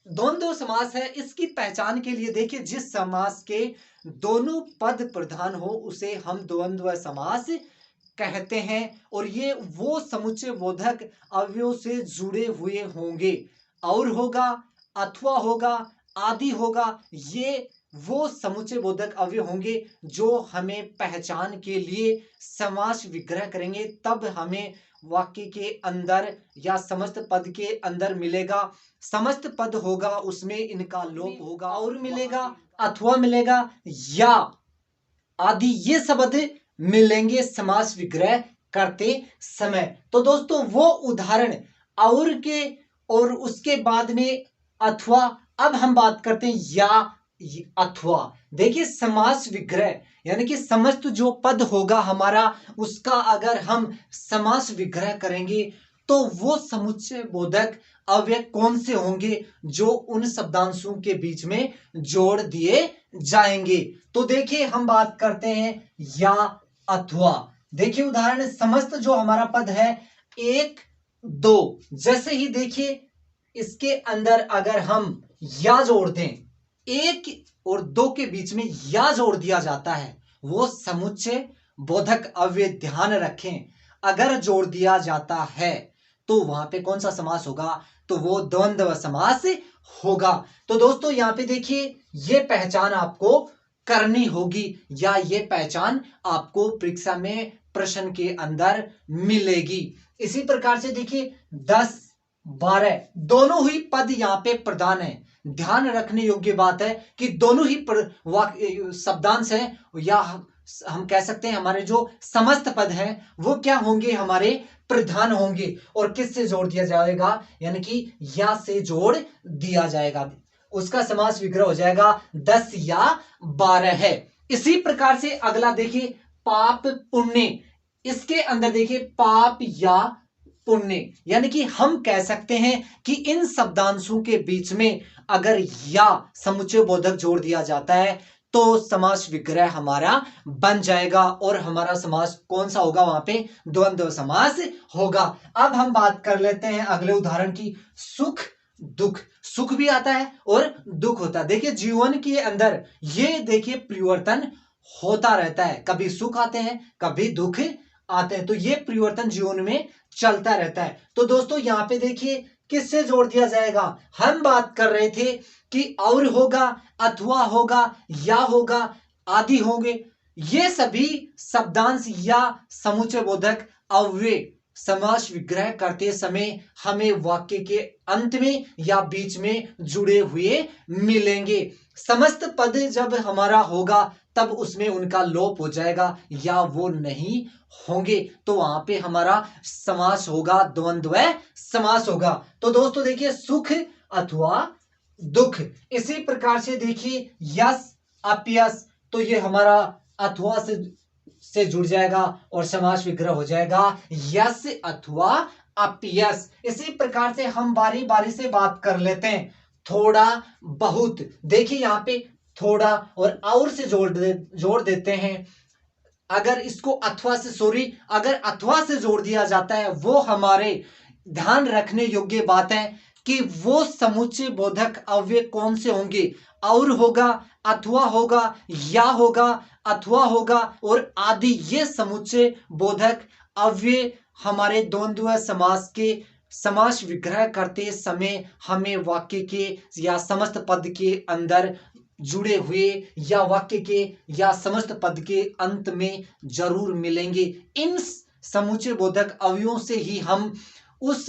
द्वंद्व समास है, इसकी पहचान के लिए देखिए जिस समास के दोनों पद प्रधान हो उसे हम द्वंद्व समास कहते हैं, और ये वो समुच्चय बोधक अवयव से जुड़े हुए होंगे, और होगा अथवा होगा आदि होगा, ये वो समुच्चय बोधक अवयव होंगे जो हमें पहचान के लिए समास विग्रह करेंगे, तब हमें वाक्य के अंदर या समस्त पद के अंदर मिलेगा। समस्त पद होगा उसमें इनका लोप होगा, और मिलेगा, अथवा मिलेगा, या आदि, ये शब्द मिलेंगे समास विग्रह करते समय। तो दोस्तों वो उदाहरण और के और उसके बाद में अथवा। अब हम बात करते हैं या अथवा। देखिए समास विग्रह यानी कि समस्त जो पद होगा हमारा, उसका अगर हम समास विग्रह करेंगे तो वो समुच्चय बोधक अव्यय कौन से होंगे जो उन शब्दांशों के बीच में जोड़ दिए जाएंगे। तो देखिए हम बात करते हैं या अथवा। देखिए उदाहरण, समस्त जो हमारा पद है 1 2, जैसे ही देखिए इसके अंदर अगर हम या जोड़ दें, 1 और 2 के बीच में या जोड़ दिया जाता है, वो समुच्चय बोधक अव्यय। ध्यान रखें, अगर जोड़ दिया जाता है तो वहां पे कौन सा समास होगा, तो वो द्वंद्व समास होगा। तो दोस्तों यहां पे देखिए ये पहचान आपको करनी होगी, या ये पहचान आपको परीक्षा में प्रश्न के अंदर मिलेगी। इसी प्रकार से देखिए 10 12 दोनों ही पद यहां पे प्रधान है। ध्यान रखने योग्य बात है कि दोनों ही शब्दांश है, या हम कह सकते हैं हमारे जो समस्त पद हैं वो क्या होंगे, हमारे प्रधान होंगे। और किससे जोड़ दिया जाएगा, यानी कि या से जोड़ दिया जाएगा, उसका समास विग्रह हो जाएगा 10 या 12 है। इसी प्रकार से अगला देखिए पाप पुण्य। इसके अंदर देखिए पाप या पुण्य, यानी कि हम कह सकते हैं कि इन शब्दांशों के बीच में अगर या समुच्चय बोधक जोड़ दिया जाता है तो समास विग्रह हमारा बन जाएगा, और हमारा समास कौन सा होगा, वहां पे द्वंद्व समास होगा। अब हम बात कर लेते हैं अगले उदाहरण की, सुख दुख। सुख भी आता है और दुख होता है। देखिए जीवन के अंदर ये देखिए परिवर्तन होता रहता है, कभी सुख आते हैं कभी दुख आते हैं, तो ये परिवर्तन जीवन में चलता रहता है। तो दोस्तों यहां पे देखिए किससे जोड़ दिया जाएगा, हम बात कर रहे थे कि और होगा, अथवा होगा, या होगा, आदि होंगे। ये सभी शब्दांश या समुच्चय बोधक अव्यय समास विग्रह करते समय हमें वाक्य के अंत में या बीच में जुड़े हुए मिलेंगे। समस्त पद जब हमारा होगा तब उसमें उनका लोप हो जाएगा या वो नहीं होंगे, तो वहां पे हमारा समास होगा द्वंद्व समास होगा। तो दोस्तों देखिए सुख अथवा दुख। इसी प्रकार से देखिए यस अपयस, तो ये हमारा अथवा से जुड़ जाएगा और समास विग्रह हो जाएगा यस अथवा अपयस। इसी प्रकार से हम बारी बारी से बात कर लेते हैं, थोड़ा बहुत। देखिए यहां पे थोड़ा और से जोड़ देते हैं। अगर इसको अथवा से अगर अथवा से जोड़ दिया जाता है, वो हमारे ध्यान रखने योग्य बात है कि वो समुच्चय बोधक अव्यय कौन से होंगे, और होगा, अथवा होगा, या होगा, अथवा होगा और आदि। ये समुच्चय बोधक अव्यय हमारे द्वंद्व समास के समास विग्रह करते समय हमें वाक्य के या समस्त पद के अंदर जुड़े हुए, या वाक्य के या समस्त पद के अंत में जरूर मिलेंगे। इन समुच्चय बोधक अवयवों से ही हम उस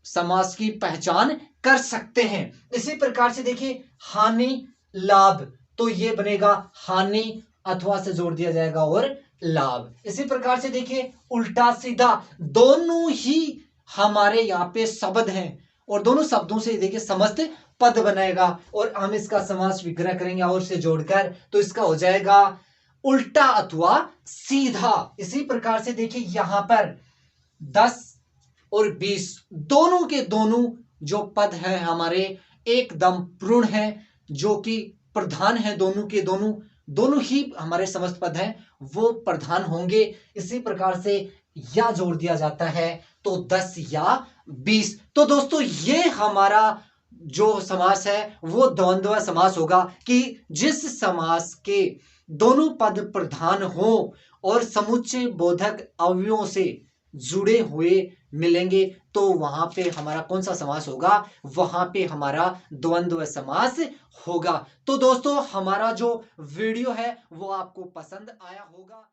समास की पहचान कर सकते हैं। इसी प्रकार से देखिए हानि लाभ, तो ये बनेगा हानि अथवा से जोड़ दिया जाएगा और लाभ। इसी प्रकार से देखिए उल्टा सीधा, दोनों ही हमारे यहां पे शब्द हैं और दोनों शब्दों से देखिए समस्त पद बनेगा, और हम इसका समास विग्रह करेंगे और से जोड़कर, तो इसका हो जाएगा उल्टा अथवा सीधा। इसी प्रकार से देखिए यहां पर 10 और 20 दोनों के दोनों जो पद हैं हमारे एकदम पूर्ण है, जो कि प्रधान है, दोनों के दोनों ही हमारे समस्त पद हैं वो प्रधान होंगे। इसी प्रकार से या जोड़ दिया जाता है तो 10 या 20। तो दोस्तों ये हमारा जो समास है वो द्वंद्व समास होगा, कि जिस समास के दोनों पद प्रधान हो और समुच्चय बोधक अवयवों से जुड़े हुए मिलेंगे, तो वहां पे हमारा कौन सा समास होगा, वहां पे हमारा द्वंद्व समास होगा। तो दोस्तों हमारा जो वीडियो है वो आपको पसंद आया होगा।